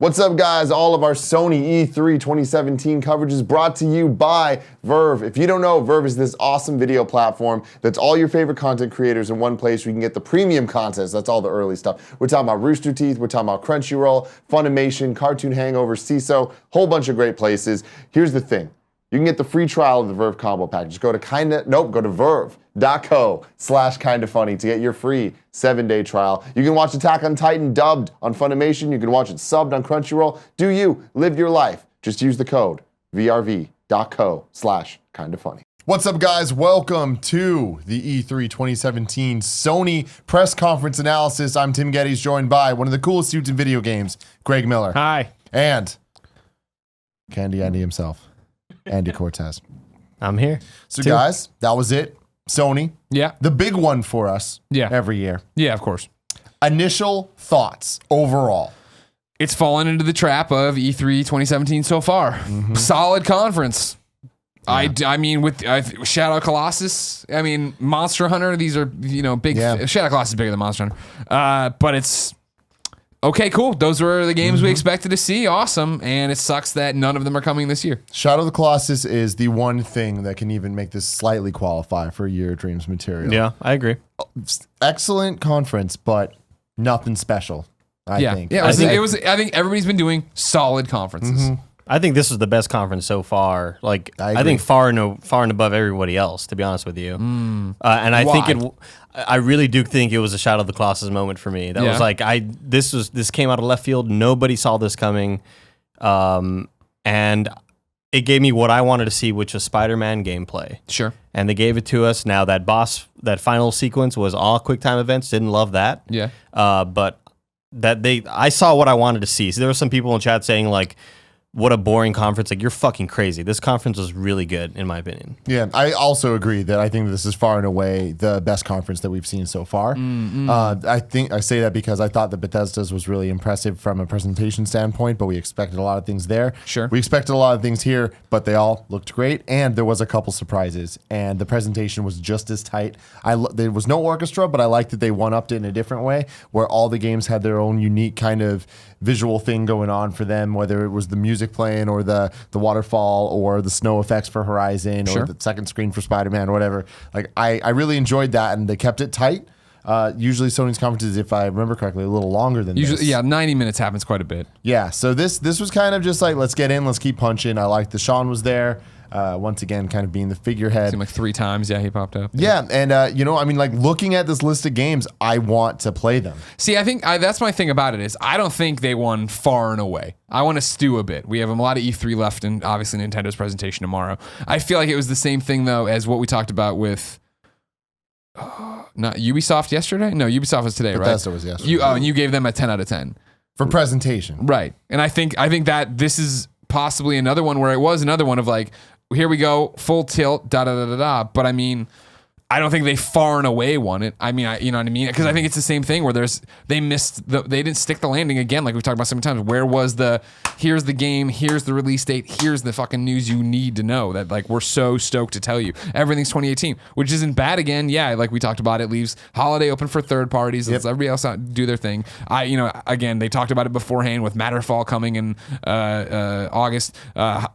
What's up, guys? All of our Sony E3 2017 coverage is brought to you by Verve. If you don't know, Verve is this awesome video platform that's all your favorite content creators in one place where you can get the premium content. So that's all the early stuff. We're talking about Rooster Teeth, we're talking about Crunchyroll, Funimation, Cartoon Hangover, CISO, whole bunch of great places. Here's the thing. You can get the free trial of the Verve combo pack. Just go to verve.co/kindafunny to get your free 7-day trial. You can watch Attack on Titan dubbed on Funimation. You can watch it subbed on Crunchyroll. Do you live your life? Just use the code vrv.co/kindafunny. What's up, guys? Welcome to the E3 2017 Sony press conference analysis. I'm Tim Gettys, joined by one of the coolest dudes in video games, Greg Miller. Hi. And Candy Andy himself, Andy Cortez. I'm here. So guys, that was it. Sony. Yeah. The big one for us every year. Yeah, of course. Initial thoughts overall. It's fallen into the trap of E3 2017 so far. Mm-hmm. Solid conference. Yeah. I mean, with Shadow Colossus, I mean, Monster Hunter, these are, big. Yeah. Shadow Colossus is bigger than Monster Hunter. But it's okay, cool. Those were the games we expected to see. Awesome. And it sucks that none of them are coming this year. Shadow of the Colossus is the one thing that can even make this slightly qualify for Year of Dreams material. Yeah, I agree. Excellent conference, but nothing special, I think. Yeah, I think everybody's been doing solid conferences. Mm-hmm. I think this was the best conference so far. Like, I think far and above everybody else, to be honest with you. And I think I really do think it was a Shadow of the Colossus moment for me. That was like, this came out of left field. Nobody saw this coming. And it gave me what I wanted to see, which was Spider-Man gameplay. Sure. And they gave it to us. Now that final sequence was all quick time events. Didn't love that. Yeah. But I saw what I wanted to see. So there were some people in chat saying like, what a boring conference. Like, you're fucking crazy. This conference was really good, in my opinion. Yeah, I also agree that I think this is far and away the best conference that we've seen so far. I think I say that because I thought that Bethesda's was really impressive from a presentation standpoint, but we expected a lot of things there. Sure. We expected a lot of things here, but they all looked great, and there was a couple surprises, and the presentation was just as tight. There was no orchestra, but I liked that they one-upped it in a different way, where all the games had their own unique kind of visual thing going on for them, whether it was the music playing or the waterfall or the snow effects for Horizon or the second screen for Spider-Man or whatever. Like, I really enjoyed that, and they kept it tight. Usually Sony's conferences, if I remember correctly, a little longer than this. Yeah, 90 minutes happens quite a bit. Yeah, so this was kind of just like, let's get in, let's keep punching. I liked that Sean was there. Once again, kind of being the figurehead. Seemed like 3 times, he popped up. Yeah, and I mean, like, looking at this list of games, I want to play them. See, I think that's my thing about it is I don't think they won far and away. I want to stew a bit. We have a lot of E3 left, and obviously Nintendo's presentation tomorrow. I feel like it was the same thing, though, as what we talked about with not Ubisoft yesterday? No, Ubisoft was today, Bethesda right? was yesterday. And you gave them a 10 out of 10. For presentation. Right. And I think that this is possibly another one where it was another one of like, here we go, full tilt, da-da-da-da-da. But I mean, I don't think they far and away won it. I mean, you know what I mean? Because I think it's the same thing where they didn't stick the landing again, like we've talked about so many times. Where was here's the game, here's the release date, here's the fucking news you need to know that, like, we're so stoked to tell you. Everything's 2018, which isn't bad again. Yeah, like we talked about, it leaves holiday open for third parties. Lets everybody else do their thing. Again, they talked about it beforehand with Matterfall coming in August.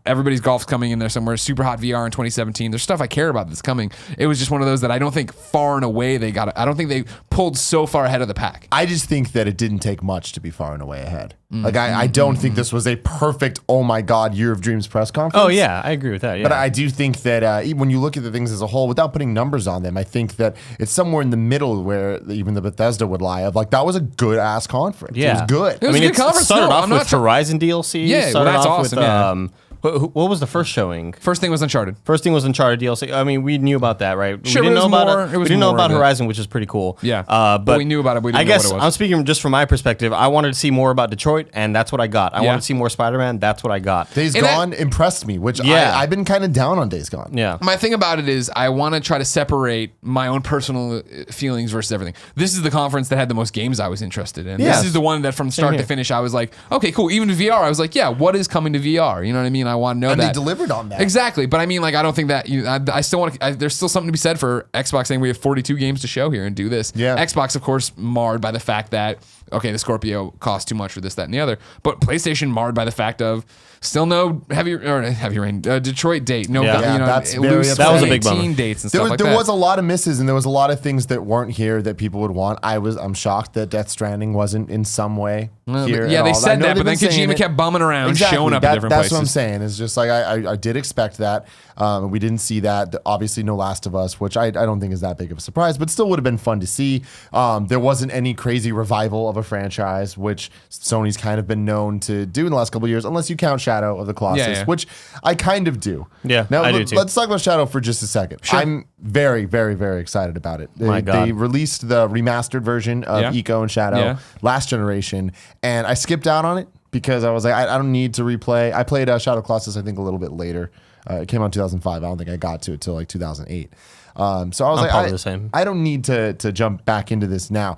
Everybody's golf's coming in there somewhere. Super Hot VR in 2017. There's stuff I care about that's coming. It was just one of those that I don't think far and away they got it. I don't think they pulled so far ahead of the pack. I just think that it didn't take much to be far and away ahead. Like, I don't think this was a perfect, oh my God, Year of Dreams press conference. Oh yeah, I agree with that. Yeah. But I do think that when you look at the things as a whole, without putting numbers on them, I think that it's somewhere in the middle where even the Bethesda would lie of, like, that was a good ass conference. Yeah. It was good. It was a good conference. It started off with Horizon DLC. Yeah, well, that's awesome. What was the first showing? First thing was Uncharted. Uncharted DLC. I mean, we knew about that, right? Sure, we didn't know about we didn't know about Horizon, which is pretty cool. Yeah. But we knew about it. We didn't I guess know what it was. I'm speaking just from my perspective. I wanted to see more about Detroit, and that's what I got. I wanted to see more Spider-Man. That's what I got. Days Gone impressed me, which I've been kind of down on Days Gone. Yeah. My thing about it is I want to try to separate my own personal feelings versus everything. This is the conference that had the most games I was interested in. Yes. This is the one that from start to finish I was like, okay, cool. Even VR, I was like, yeah, what is coming to VR? You know what I mean? I want to know and that. And they delivered on that. Exactly. But I mean, like, I don't think that I still want to. There's still something to be said for Xbox saying we have 42 games to show here and do this. Yeah. Xbox, of course, marred by the fact that okay, the Scorpio cost too much for this, that, and the other. But PlayStation marred by the fact of still no heavy rain Detroit date. No, that's loose that was a big bummer. dates and stuff like there that. was a lot of misses, and there was a lot of things that weren't here that people would want. I'm shocked that Death Stranding wasn't in some way here. Yeah, they said that, but then they've been saying Kojima kept bumming around, Exactly. showing up at different that's places. What I'm saying. It's just like I did expect that. We didn't see that. Obviously, no Last of Us, which I don't think is that big of a surprise, but still would have been fun to see. There wasn't any crazy revival of a franchise, which Sony's kind of been known to do in the last couple of years, unless you count Shadow of the Colossus, which I kind of do. Yeah, now, I do too. Let's talk about Shadow for just a second. Sure. I'm very, very, very excited about it. They released the remastered version of Eco and Shadow last generation, and I skipped out on it because I was like, I don't need to replay. I played Shadow of the Colossus, I think, a little bit later. It came out in 2005. I don't think I got to it till like 2008. So I was probably the same. I don't need to jump back into this now.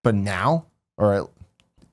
But now, or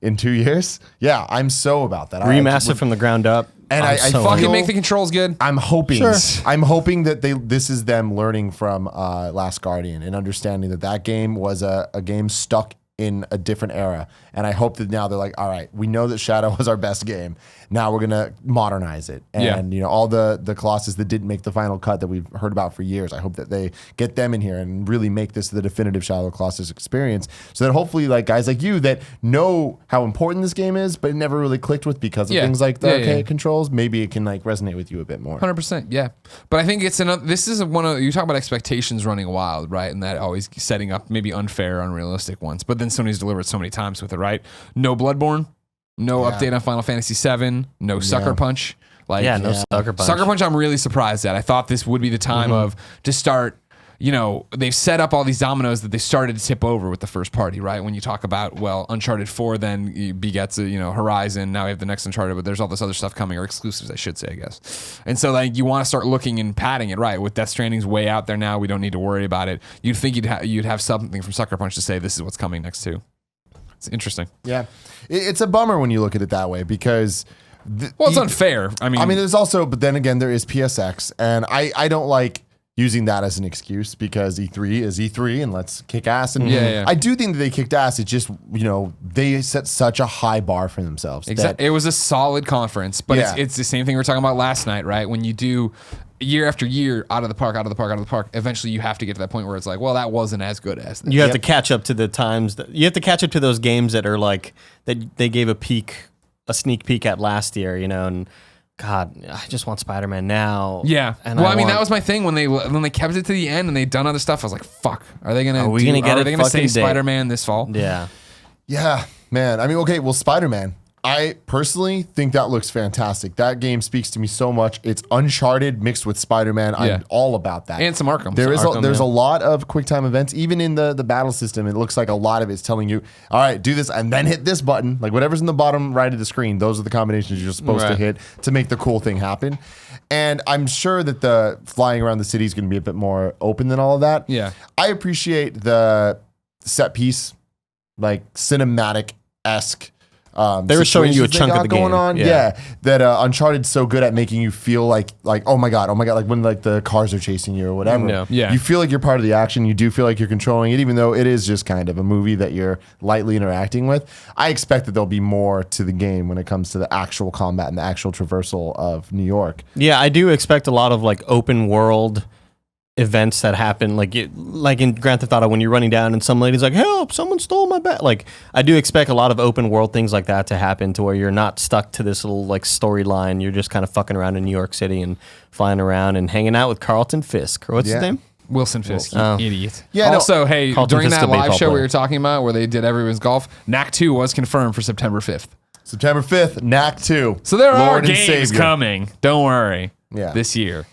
in 2 years, I'm so about that. Remaster from the ground up. And I fucking make the controls good. I'm hoping. Sure. I'm hoping that this is them learning from Last Guardian and understanding that game was a game stuck in a different era. And I hope that now they're like, all right, we know that Shadow was our best game. Now we're going to modernize it. And, all the Colossus that didn't make the final cut that we've heard about for years, I hope that they get them in here and really make this the definitive Shadow of the Colossus experience. So that hopefully, like guys like you that know how important this game is, but it never really clicked with because of things like the arcade controls, maybe it can like resonate with you a bit more. 100%, yeah. But I think it's this is one of, you talk about expectations running wild, right? And that always setting up maybe unfair, unrealistic ones. But then Sony's delivered so many times with it, right? No Bloodborne, no update on Final Fantasy VII, no Sucker Punch. No Sucker Punch. Sucker Punch, I'm really surprised at. I thought this would be the time of to start. They've set up all these dominoes that they started to tip over with the first party, right? When you talk about, Uncharted 4 then begets, Horizon. Now we have the next Uncharted, but there's all this other stuff coming, or exclusives, I should say, I guess. And so, you want to start looking and padding it, right? With Death Stranding's way out there now, we don't need to worry about it. You'd think you'd have something from Sucker Punch to say this is what's coming next too. It's interesting. Yeah. It's a bummer when you look at it that way because... it's unfair. I mean, there's also, but then again, there is PSX, and I don't like using that as an excuse because E3 is E3 and let's kick ass. And I do think that they kicked ass. It's just, they set such a high bar for themselves. Exactly. It was a solid conference, but it's the same thing we were talking about last night, right? When you do year after year out of the park, eventually you have to get to that point where it's like, that wasn't as good as this. You have to catch up to the times you have to catch up to those games that are like, that they gave a sneak peek at last year, and God, I just want Spider-Man now. Yeah. And that was my thing when they kept it to the end and they'd done other stuff. I was like, fuck, are they going to say Spider-Man this fall? Yeah. Yeah, man. Okay, Spider-Man. I personally think that looks fantastic. That game speaks to me so much. It's Uncharted mixed with Spider-Man. I'm all about that. And some Arkham. There's a lot of quick time events. Even in the battle system, it looks like a lot of it's telling you, all right, do this and then hit this button. Like whatever's in the bottom right of the screen, those are the combinations you're supposed to hit to make the cool thing happen. And I'm sure that the flying around the city is going to be a bit more open than all of that. Yeah. I appreciate the set piece, like cinematic-esque they were showing you a chunk of the game going on. Yeah. That Uncharted's so good at making you feel like oh my god, like when like the cars are chasing you or whatever. Yeah. You feel like you're part of the action. You do feel like you're controlling it, even though it is just kind of a movie that you're lightly interacting with. I expect that there'll be more to the game when it comes to the actual combat and the actual traversal of New York. Yeah, I do expect a lot of like open world events that happen, like in Grand Theft Auto when you're running down and some lady's like, help, someone stole my bag. Like, I do expect a lot of open world things like that to happen to where you're not stuck to this little like storyline. You're just kind of fucking around in New York City and flying around and hanging out with Carlton Fisk, or what's his name? Wilson Fisk, you idiot. Yeah. Also, hey, Carlton during Fisk, that a live baseball show we player. were talking about where they did everyone's golf, NAC 2 was confirmed for September 5th. September 5th, NAC 2. So there are Lord and games Savior. coming. Don't worry. Yeah. This year.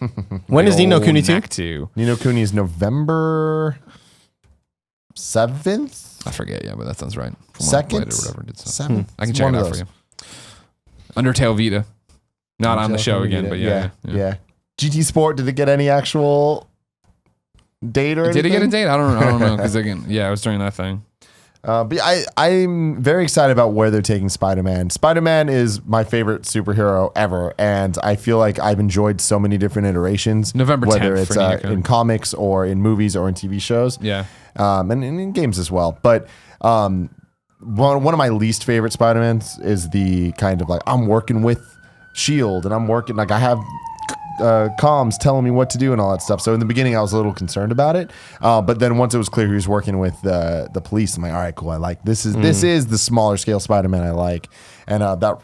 When is Nino Kuni 2? NAC 2. Nino Kuni is November 7th? I forget, but that sounds right. From Second? what I played or whatever did so. 7th? I can check it out for you. Undertale Vita. Not on the show again, but yeah. GT Sport, did it get any actual date or anything? Did it get a date? I don't know. Because again, it was during that thing. But I'm very excited about where they're taking Spider-Man. Spider-Man is my favorite superhero ever, and I feel like I've enjoyed so many different iterations. November 10th whether it's for Nino Kuni. in comics or in movies or in TV shows. Yeah. And in games as well. But one of my least favorite Spider-Mans is the kind of like, I'm working with S.H.I.E.L.D. and I'm working, like I have comms telling me what to do and all that stuff. So in the beginning, I was a little concerned about it. But then once it was clear he was working with the police, I'm like, all right, cool. I like this is the smaller scale Spider-Man I like. And that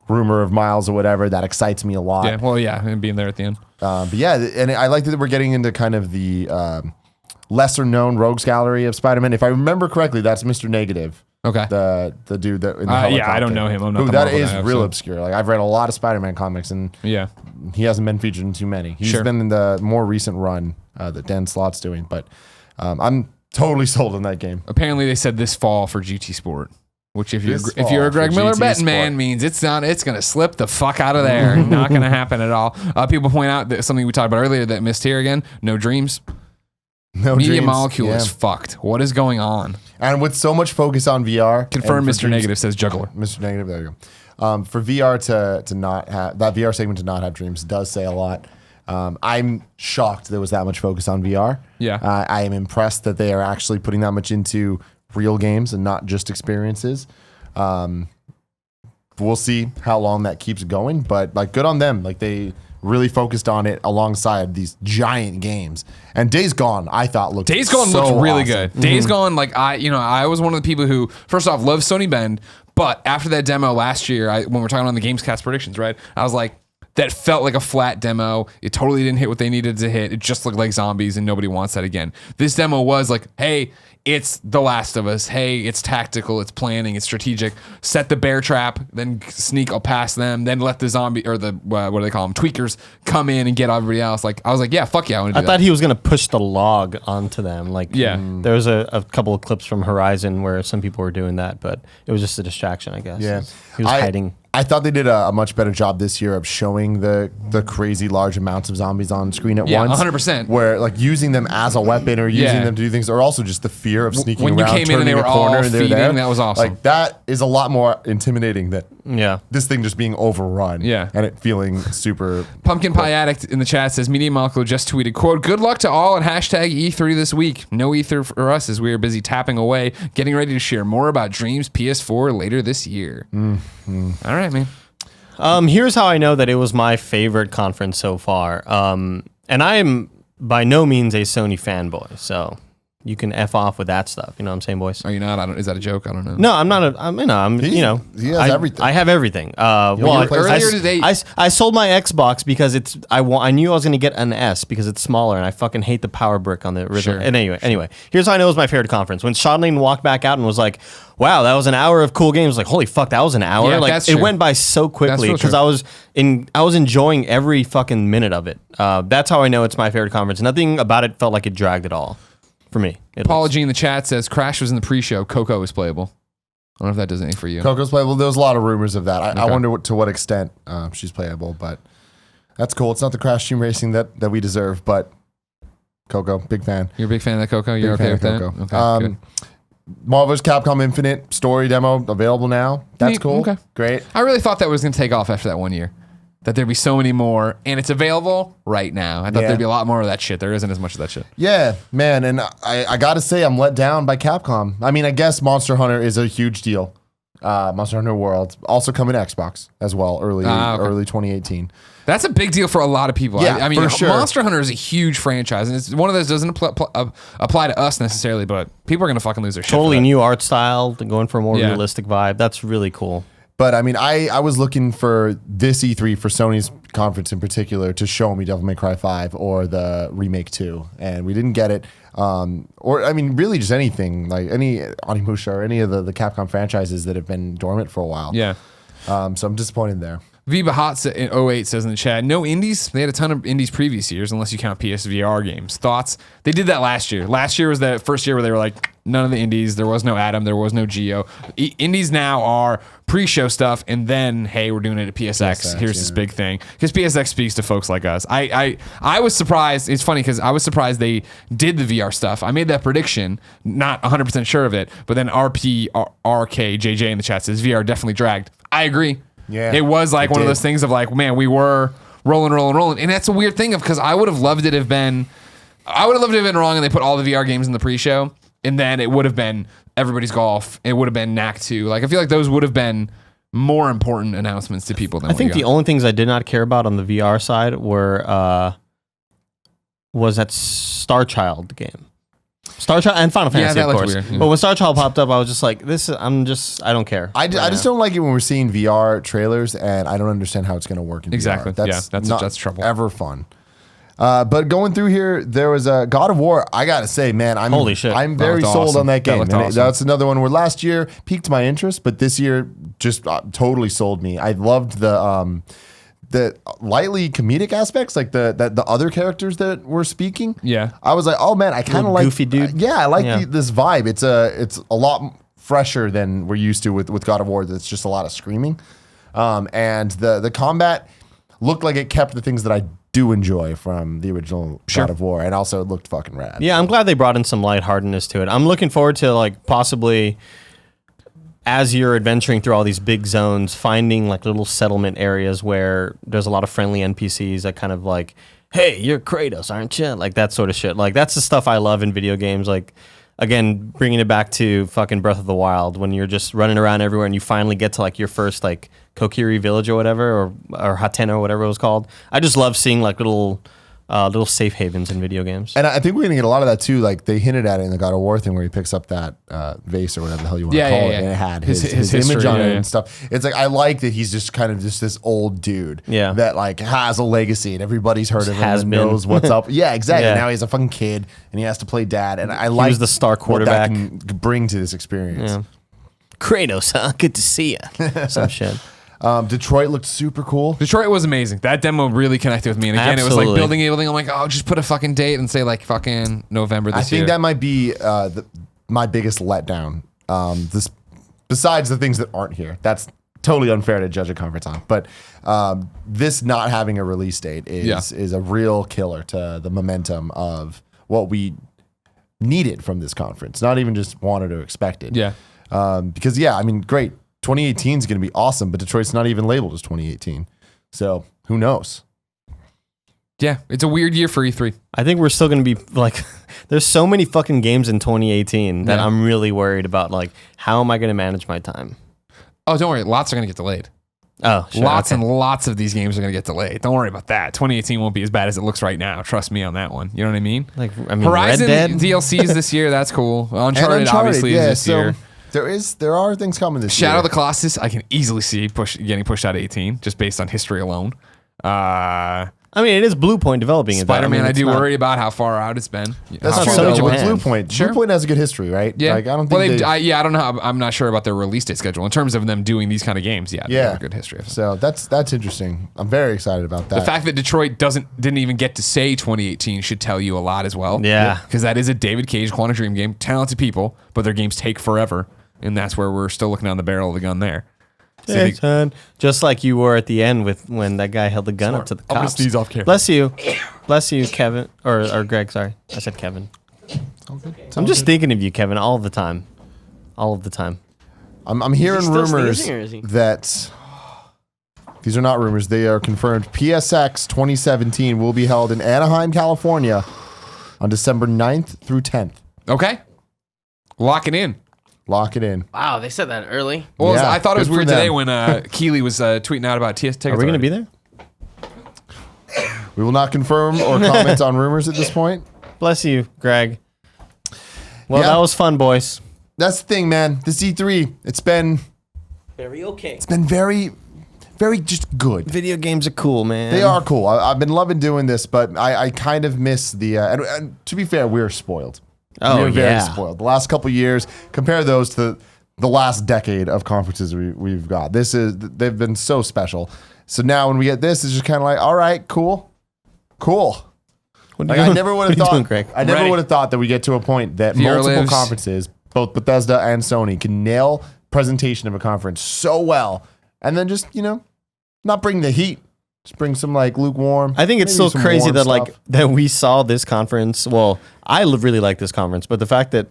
rumor of Miles or whatever, that excites me a lot. Yeah, well, yeah, and being there at the end. But yeah, and I like that we're getting into kind of the lesser known rogues gallery of Spider-Man. If I remember correctly, that's Mr. Negative. Okay. The dude that in the helicopter. Yeah, I don't know him. I'm not the that Marvel is guy, real so. obscure. Like I've read a lot of Spider-Man comics, and Yeah. he hasn't been featured in too many. He's been in the more recent run that Dan Slott's doing, but I'm totally sold on that game. Apparently, they said this fall for GT Sport, which if you're a Greg for Miller GT betting Sport. man means it's gonna slip the fuck out of there. Not gonna happen at all. People point out that something we talked about earlier that missed here again. No Dreams. No Media Dreams. Molecule is fucked. What is going on? And with so much focus on VR, Confirm and Mr. for Dreams- Negative says Juggler. Mr. Negative, there you go. For VR to not have that VR segment to not have Dreams does say a lot. I'm shocked there was that much focus on VR. Yeah. I am impressed that they are actually putting that much into real games and not just experiences. We'll see how long that keeps going, but like good on them. Like they really focused on it alongside these giant games. And Days Gone, I thought looked Days Gone so looked really awesome. good. Days Gone, like I was one of the people who, first off, loved Sony Bend, but after that demo last year, when we're talking on the Gamescast predictions, right? I was like, that felt like a flat demo. It totally didn't hit what they needed to hit. It just looked like zombies, and nobody wants that again. This demo was like, hey, it's The Last of Us. Hey, it's tactical, it's planning, it's strategic. Set the bear trap, then sneak past them, then let the zombie or the what do they call them, tweakers, come in and get everybody else. Like I was like, yeah, fuck yeah, I want to do that. I thought he was gonna push the log onto them. Like, Yeah. there was a couple of clips from Horizon where some people were doing that, but it was just a distraction, I guess. Yeah. He was hiding. I thought they did a much better job this year of showing the crazy large amounts of zombies on screen at Yeah, once. 100%. Where like using them as a weapon or using Yeah. them to do things, or also just the fear of sneaking When you around, came in and they turning were a corner all and they're feeding, there. that was awesome. Like that is a lot more intimidating than Yeah. this thing just being overrun. Yeah. And it feeling super. Pumpkin Pie Addict in the chat says Media Molecule just tweeted, quote, good luck to all and hashtag E3 this week. No E3 for us as we are busy tapping away, getting ready to share more about Dreams PS4 later this year. All right, man. Here's how I know that it was my favorite conference so far. And I am by no means a Sony fanboy, so you can F off with that stuff. You know what I'm saying, boys? Are you not? Is that a joke? I don't know. No, I'm not. He has everything. I have everything. earlier today- I sold my Xbox because I knew I was going to get an S because it's smaller, and I fucking hate the power brick on the original. Sure. And anyway, here's how I know it was my favorite conference. When Sean walked back out and was like, "Wow, that was an hour of cool games." Like, holy fuck, that was an hour. Yeah, like, that's it true. went by so quickly real because true. I was enjoying every fucking minute of it. That's how I know it's my favorite conference. Nothing about it felt like it dragged at all. For me. Paul G in the chat says Crash was in the pre-show. Coco was playable. I don't know if that does anything for you. Coco's playable. There's a lot of rumors of that. I Okay. wonder to what extent she's playable, but that's cool. It's not the Crash Team Racing that we deserve, but Coco, big fan. You're a big fan of that, Coco? You're Big okay fan with of that? Coco. Okay, good. Marvel vs. Capcom Infinite story demo available now. That's Neat. cool. Okay. Great. I really thought that was going to take off after that 1 year. That there'd be so many more, and it's available right now. I thought Yeah. there'd be a lot more of that shit. There isn't as much of that shit. Yeah, man, and I got to say I'm let down by Capcom. I mean, I guess Monster Hunter is a huge deal. Monster Hunter World also coming to Xbox as well, early 2018. That's a big deal for a lot of people. Yeah, I mean, for sure. Monster Hunter is a huge franchise, and it's one of those doesn't apply to us necessarily, but people are going to fucking lose their shit. Totally for that. new art style, going for a more Yeah. realistic vibe. That's really cool. But I mean, I was looking for this E3 for Sony's conference in particular to show me Devil May Cry 5 or the Remake 2, and we didn't get it. Or I mean, really just anything, like any Onimusha or any of the Capcom franchises that have been dormant for a while. Yeah. So I'm disappointed there. Viva Hot in 08 says in the chat, no indies. They had a ton of indies previous years, unless you count PSVR games. Thoughts? They did that last year. Last year was the first year where they were like, none of the indies. There was no Atom. There was no Geo. Indies now are pre-show stuff, and then, hey, we're doing it at PSX. Here's this big thing. Because PSX speaks to folks like us. I was surprised. It's funny because I was surprised they did the VR stuff. I made that prediction, not 100% sure of it, but then RKJJ in the chat says VR definitely dragged. I agree. Yeah, it was like it one of did. those things of like, man, we were rolling. And that's a weird thing of because I would have loved it have been wrong and they put all the VR games in the pre-show. and then it would have been Everybody's Golf. It would have been Knack 2. Like I feel like those would have been more important announcements to people than I think the only things I did not care about on the VR side was that Star Child game. Star Child and Final Fantasy, of course. Weird, yeah. But when Star Child popped up, I was just like, I don't care. I just don't like it when we're seeing VR trailers, and I don't understand how it's going to work in VR. That's trouble. Ever fun. But going through here, there was a God of War. I gotta say, man, holy shit. I'm very sold awesome. on that game. Awesome. That's another one where last year piqued my interest, but this year just totally sold me. I loved the lightly comedic aspects, like the other characters that were speaking. Yeah, I was like, oh man, I kind of like goofy dude. I like this vibe. It's a lot fresher than we're used to with God of War. That's just a lot of screaming, and the combat looked like it kept the things that I do enjoy from the original God of War, and also it looked fucking rad. Yeah, I'm glad they brought in some lightheartedness to it. I'm looking forward to like possibly, as you're adventuring through all these big zones, finding like little settlement areas where there's a lot of friendly NPCs that kind of like, hey, you're Kratos, aren't you? Like that sort of shit. Like that's the stuff I love in video games. Like, again, bringing it back to fucking Breath of the Wild, when you're just running around everywhere and you finally get to like your first like Kokiri village or whatever, or Hatena or whatever it was called. I just love seeing like little safe havens in video games. And I think we're gonna get a lot of that too. Like they hinted at it in the God of War thing where he picks up that vase or whatever the hell you want to call it, and it had his image on it and stuff. It's like I like that he's just kind of just this old dude that like has a legacy and everybody's heard of him and knows what's up. Yeah, exactly. Yeah. Now he's a fucking kid and he has to play dad. And I like the star quarterback what that can bring to this experience. Yeah. Kratos, huh? Good to see you. Some shit. Detroit looked super cool. Detroit was amazing. That demo really connected with me. And again, it was like building. I'm like, oh, just put a fucking date and say like fucking November this year. I think that might be my biggest letdown. Besides the things that aren't here. That's totally unfair to judge a conference on. But this not having a release date is a real killer to the momentum of what we needed from this conference. Not even just wanted or expected. Yeah. Because, I mean, great. 2018 is going to be awesome, but Detroit's not even labeled as 2018. So who knows? Yeah, it's a weird year for E3. I think we're still going to be like, there's so many fucking games in 2018 that I'm really worried about. Like, how am I going to manage my time? Oh, don't worry. Lots are going to get delayed. Oh, sure. Lots and lots of these games are going to get delayed. Don't worry about that. 2018 won't be as bad as it looks right now. Trust me on that one. You know what I mean? Like, Horizon DLCs this year. That's cool. Uncharted obviously is this year. There are things coming this year. Shadow of the Colossus, I can easily see getting pushed out of 18 just based on history alone. I mean, it is Blue Point developing it. Spider-Man, I do worry about how far out it's been. That's true. So With Blue Point. Sure. Blue Point has a good history, right? Yeah. Like, I don't think I don't know. I'm not sure about their release date schedule in terms of them doing these kind of games. They have a good history. So that's interesting. I'm very excited about that. The fact that Detroit didn't even get to say 2018 should tell you a lot as well. Yeah. Because that is a David Cage Quantum Dream game. Talented people, but their games take forever. And that's where we're still looking down the barrel of the gun there. Just like you were at the end when that guy held the gun up to the cops. I'm gonna sneeze off camera. Bless you, Kevin or Greg. Sorry, I said Kevin. I'm just thinking of you, Kevin, all of the time. I'm hearing rumors that these are not rumors. They are confirmed. PSX 2017 will be held in Anaheim, California, on December 9th through 10th. Okay, lock it in. Lock it in. Wow, they said that early. Well, I thought it was weird today when Keeley was tweeting out about tickets. Are we going to be there? We will not confirm or comment on rumors at this point. Bless you, Greg. Well, that was fun, boys. That's the thing, man. This E3, it's been very okay. It's been very, very just good. Video games are cool, man. They are cool. I've been loving doing this, but I kind of miss the. And to be fair, we're spoiled. Oh, we're very spoiled. The last couple years, compare those to the last decade of conferences we've got. They've been so special. So now when we get this, it's just kind of like, all right, cool. Like, I never would have thought. I never would have thought that we get to a point that multiple conferences, both Bethesda and Sony, can nail presentation of a conference so well, and then just not bring the heat. Just bring some like lukewarm. I think it's so crazy that that we saw this conference. Well, I really like this conference, but the fact that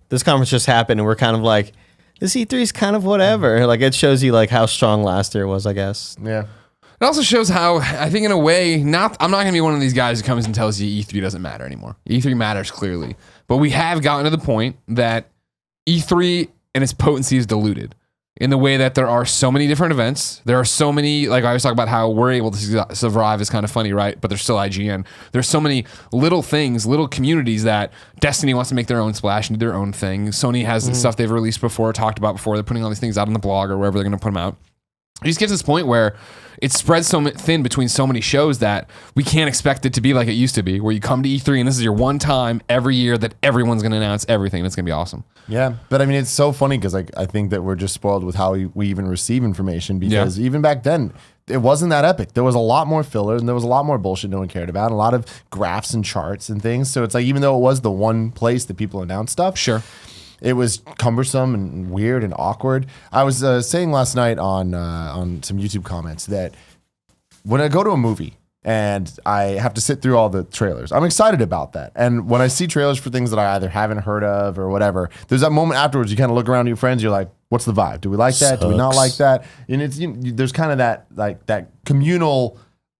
this conference just happened and we're kind of like, this E3 is kind of whatever. Like it shows you like how strong last year was, I guess. Yeah. It also shows how I think in a way, I'm not gonna be one of these guys who comes and tells you E3 doesn't matter anymore. E3 matters clearly, but we have gotten to the point that E3 and its potency is diluted in the way that there are so many different events. There are so many, like I always talk about how we're able to survive is kind of funny, right? But there's still IGN. There's so many little things, little communities that Destiny wants to make their own splash and do their own thing. Sony has stuff they've released before, talked about before. They're putting all these things out on the blog or wherever they're going to put them out. It just gets to this point where it spreads so thin between so many shows that we can't expect it to be like it used to be, where you come to E3 and this is your one time every year that everyone's going to announce everything. It's going to be awesome. Yeah, but I mean, it's so funny because I think that we're just spoiled with how we even receive information because even back then, it wasn't that epic. There was a lot more filler and there was a lot more bullshit no one cared about, and a lot of graphs and charts and things. So it's like, even though it was the one place that people announced stuff, Sure. it was cumbersome and weird and awkward. I was saying last night on some YouTube comments that when I go to a movie and I have to sit through all the trailers, I'm excited about that. And when I see trailers for things that I either haven't heard of or whatever, there's that moment afterwards you kind of look around at your friends, you're like, what's the vibe? Do we like that? Do we not like that? And it's there's kind of that communal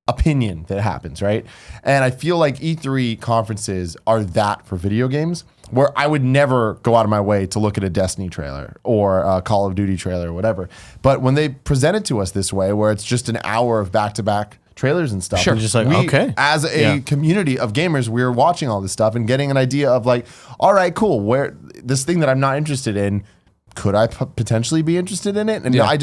opinion that happens, right? And I feel like E3 conferences are that for video games, where I would never go out of my way to look at a Destiny trailer or a Call of Duty trailer or whatever. But when they present it to us this way, where it's just an hour of back-to-back trailers and stuff, Sure. and Just like, okay. as a community of gamers, we're watching all this stuff and getting an idea of like, all right, cool, where this thing that I'm not interested in, could I potentially be interested in it? And I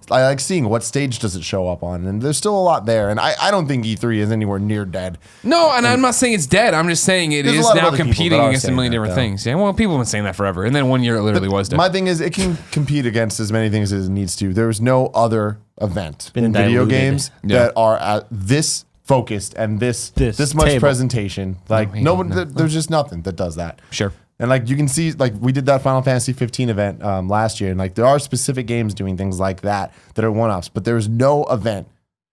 like seeing what stage does it show up on. And there's still a lot there. And I don't think E3 is anywhere near dead. No, and I'm not saying it's dead. I'm just saying it There's a is lot of now other people competing that are against a saying million that, different though. things. Yeah, well, people have been saying that forever. And then 1 year it literally was dead. My thing is, it can compete against as many things as it needs to. There is no other event in video diluted. games that are at this focused and this much table. presentation. Like there's just nothing that does that. Sure. And like you can see, like we did that Final Fantasy 15 event last year, and like there are specific games doing things like that are one-offs, but there's no event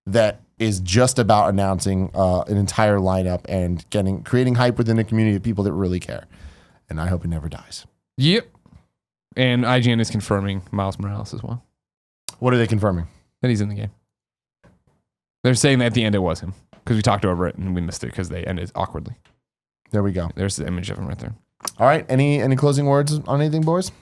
that is just about announcing an entire lineup and creating hype within the community of people that really care. And I hope it never dies. Yep. And IGN is confirming Miles Morales as well. What are they confirming? That he's in the game. They're saying that at the end it was him because we talked over it and we missed it because they ended awkwardly. There we go. There's the image of him right there. All right. Any closing words on anything, boys?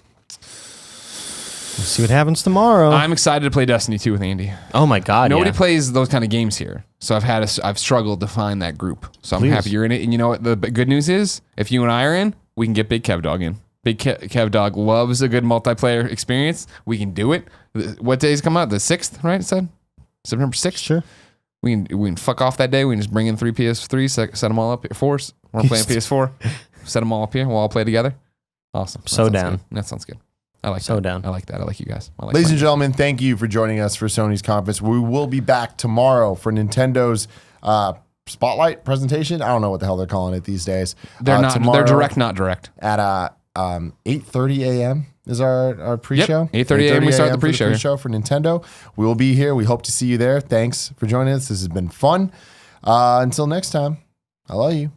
We'll see what happens tomorrow. I'm excited to play Destiny 2 with Andy. Oh my God. Nobody plays those kind of games here. So I've struggled to find that group. So I'm happy you're in it. And you know what the good news is? If you and I are in, we can get Big Kev Dog in. Big Kev Dog loves a good multiplayer experience. We can do it. What days come out? The 6th, right? It said September 6th. Sure. We can fuck off that day. We can just bring in 3 PS3, set them all up here. 4s. We're playing PS4. Set them all up here. We'll all play together. Awesome. So down. Good. That sounds good. I like So that. down. I like that. I like you guys. I like Ladies and playing. gentlemen, thank you for joining us for Sony's conference. We will be back tomorrow for Nintendo's Spotlight presentation. I don't know what the hell they're calling it these days. They're not. Tomorrow They're direct, not direct. at 8:30 a.m. is our pre-show. 8:30 a.m. we start the for pre-show. for Nintendo. We will be here. We hope to see you there. Thanks for joining us. This has been fun. Until next time, I love you.